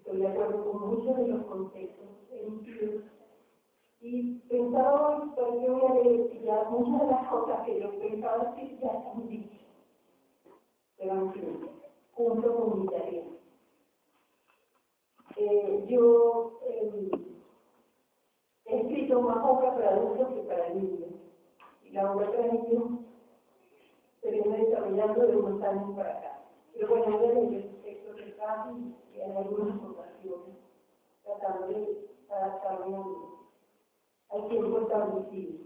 Estoy de acuerdo con muchos de los conceptos emitidos. Y pensaba hoy, pues yo voy a leer ya muchas de las cosas que yo pensaba que ya han dicho. Pero en fin, cumplo con mi tarea. Yo he escrito más obras para adultos que para niños. Y la obra para niños se viene desarrollando de unos años para acá. Pero bueno, voy a leer el texto que está y en algunas ocasiones, tratando de adaptarme al tiempo establecido.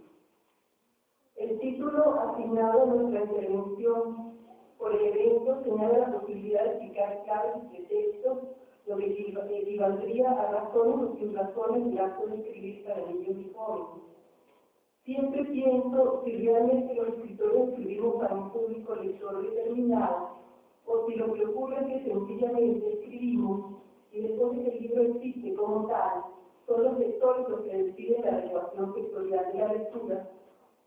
El título asignado a nuestra intervención por el evento señala la posibilidad de explicar claves de texto, lo que equivaldría a razones o sin razones del acto de escribir para niños y jóvenes. Siempre pienso si realmente los escritores escribimos para un público lector determinado, o si lo que ocurre es que sencillamente escribimos y después de que el libro existe como tal, son los lectores los que deciden la adecuación sectorial de la lectura,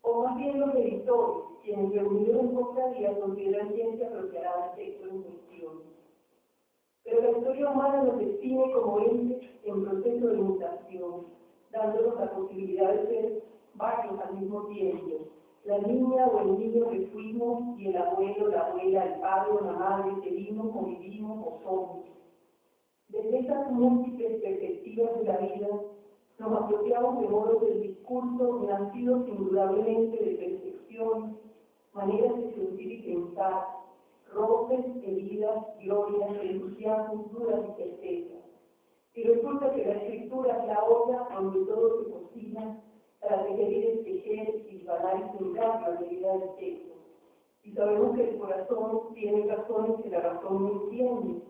o más bien los editores, quienes reunidos en cofradías consideran bien que apropiará el texto en cuestión. Pero la historia humana nos define como entes en proceso de mutación, dándonos la posibilidad de ser varios al mismo tiempo. La niña o el niño que fuimos y el abuelo, la abuela, el padre o la madre que vimos o vivimos o somos. Desde estas múltiples perspectivas de la vida, nos apropiamos de modos del discurso nacidos indudablemente de percepciones, maneras de sentir y pensar, roces, heridas, glorias, entusiasmos, dudas y certezas. Y resulta que la escritura es la olla donde todo se cocina para tejer, tejer, hilvanar y sembrar la medida del texto. Y sabemos que el corazón tiene razones que la razón no entiende.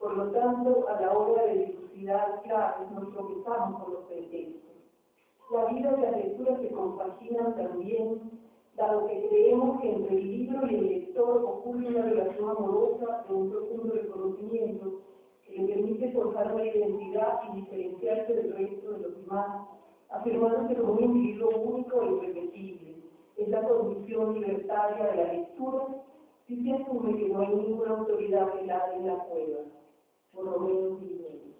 Por lo tanto, a la hora de dilucidar claves nos tropezamos con los pretextos. La vida y la lectura se compaginan también, dado que creemos que entre el libro y el lector ocurre una relación amorosa de un profundo reconocimiento que le permite forjar una identidad y diferenciarse del resto de los demás, afirmándose como un individuo único e irrepetible. Es la condición libertaria de la lectura si se asume que no hay ninguna autoridad velada en la cueva, por lo menos nivel.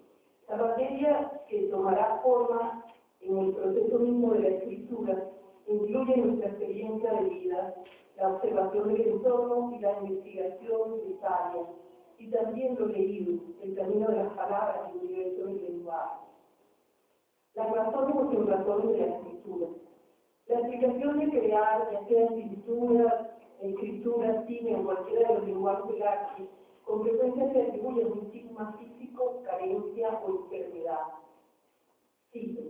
La materia que tomará forma en el proceso mismo de la escritura incluye nuestra experiencia de vida, la observación del entorno y la investigación necesaria, y también lo leído, el camino de las palabras y el universo del lenguaje. Las razones o sin razones de la escritura. La explicación de crear, ya sea pintura, escritura, cine o cualquiera de los lenguajes del arte, con frecuencia se atribuye a un estigma físico, carencia o enfermedad. Cito: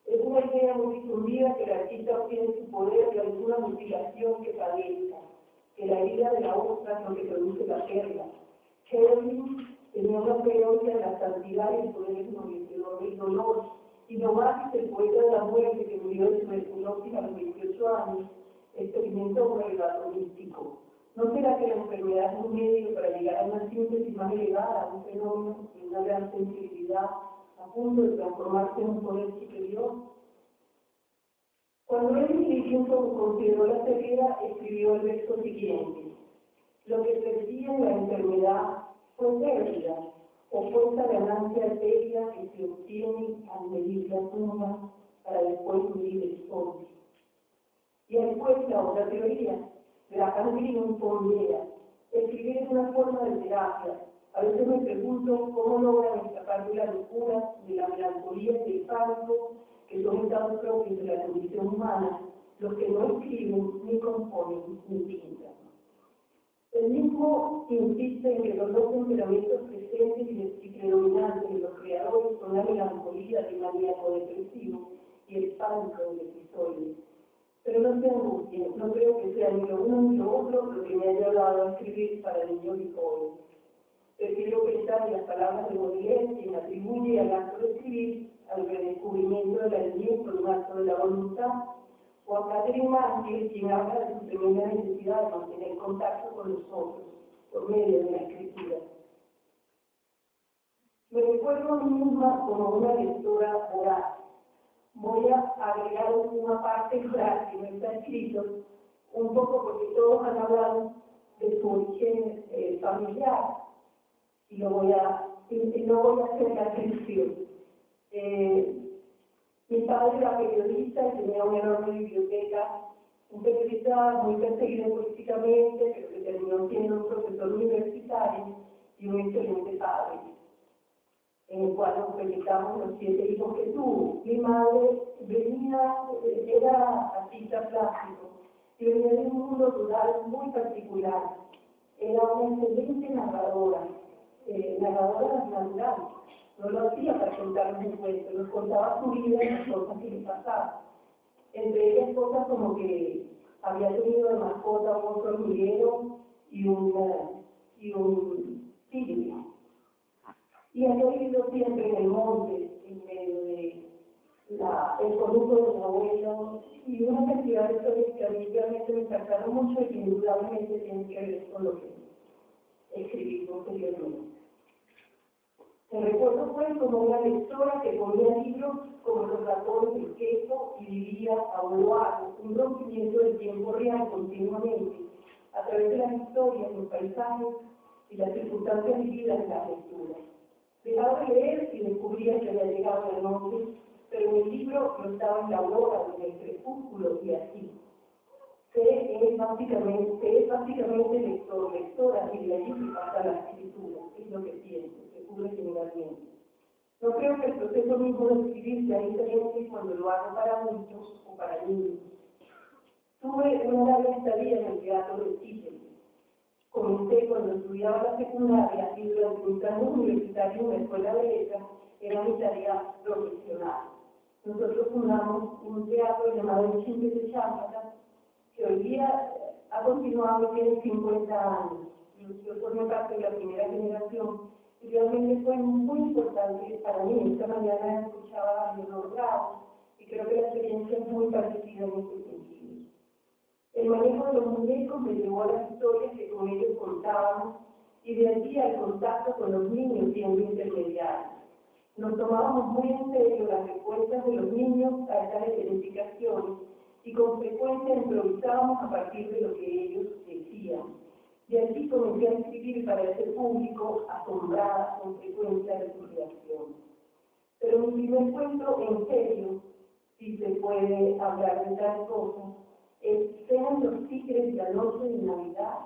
es una idea muy difundida que el artista obtiene su poder de alguna mutilación que padezca, que la herida de la ostra es lo que produce la perla. Sherwin tenía una creencia en la santidad y el poder ennobleciedor del dolor, y Novalis, el poeta de la muerte que murió de tuberculosis a los 28 años, experimentó un relato místico. ¿No será que la enfermedad es un medio para llegar a una síntesis más elevada, a un fenómeno de una gran sensibilidad, a punto de transformarse en un poder superior? Cuando Emily Dickinson consideró la ceguera, escribió el verso siguiente: lo que perdía en la enfermedad fue pérdida, o fue esa ganancia etérea que se obtiene al medir la tumba para después medir el sol. Y después la otra teoría, Graham Greene pondera: escribir es una forma de terapia. A veces me pregunto cómo logran escapar de la locura, de la melancolía y del pánico, que son estados propios de la condición humana, los que no escriben, ni componen, ni pintan. El mismo insiste en que los dos temperamentos presentes y predominantes de los creadores son la melancolía del maníaco depresivo y el pánico del episodio. Pero no se angustien, no creo que sea ni lo uno ni lo otro lo que me haya dado a escribir para niños y jóvenes. Prefiero pensar en las palabras de Baudelaire, quien atribuye al acto de escribir al redescubrimiento de la niñez por un acto de la voluntad, o a Catherine Mansfield, quien habla de su tremenda necesidad de mantener contacto con los otros por medio de la escritura. Me recuerdo a mí misma como una lectora voraz. Voy a agregar una parte oral que no está escrito, un poco porque todos han hablado de su origen familiar, y lo voy a y no voy a hacer la descripción. Mi padre era periodista y tenía una enorme biblioteca, un periodista muy perseguido políticamente, pero que terminó siendo un profesor universitario y un excelente padre, en el cual nos proyectamos los 7 hijos que tuvo. Mi madre era artista plástico y venía de un mundo rural muy particular. Era una excelente narradora natural. No lo hacía para contarnos un cuento, nos contaba su vida y las cosas que le pasaban. Entre ellas cosas como que había tenido de mascota un oso hormiguero y un tigre. Y había vivido siempre en el monte, en medio de el conuco de mi abuelo, y una cantidad de historias que a mí realmente me impactaron mucho y que indudablemente tienen que ver con lo que escribí posteriormente. El recuerdo fue como una lectora que comía libros como los ratones del queso y vivía a un lado, un rompimiento del tiempo real continuamente, a través de las historias, los paisajes y las circunstancias vividas en las lecturas. Dejaba de leer y descubría que había llegado la noche, pero en el libro no estaba en la aurora, en el crepúsculo y así. Es básicamente lectora, y de ahí se pasa la escritura, es lo que pienso, se cubre generalmente. No creo que el proceso mismo de escribir sea diferente cuando lo hago para adultos o para niños. Tuve una larga estadía en el teatro de Títeres. Comencé cuando estudiaba la secundaria y durante mis años universitarios en la escuela de letras era mi tarea profesional. Nosotros fundamos un teatro llamado El Chimbe de Chámpata, que hoy día ha continuado y tiene 50 años. Yo formé parte de la primera generación y realmente fue muy importante para mí. Esta mañana escuchaba a Leonor Bravo y creo que la experiencia es muy parecida en este sentido. El manejo de los muñecos me llevó a las historias que con ellos contábamos y de allí al contacto con los niños siendo intermediarios. Nos tomábamos muy en serio las respuestas de los niños a estas identificaciones y con frecuencia improvisábamos a partir de lo que ellos decían. Y así comencé a escribir para ese público asombrada con frecuencia de sus reacciones. Pero mi primer encuentro en serio, si se puede hablar de tal cosa, eran los tigres de la noche de Navidad.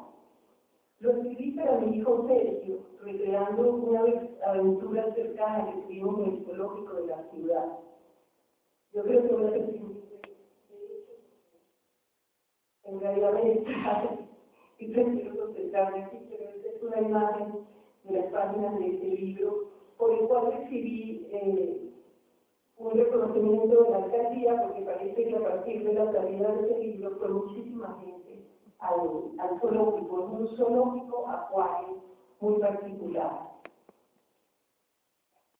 Lo escribí para mi hijo Sergio, recreando una aventura cercana que tuvimos en el zoológico de la ciudad. Yo creo que voy a decir, en realidad me distrae y prefiero concentrarme aquí, pero esta es una imagen de las páginas de este libro, por el cual recibí un reconocimiento de la alcaldía, porque parece que a partir de la salida de ese libro fue muchísima gente al zoológico, es un zoológico acuario muy particular.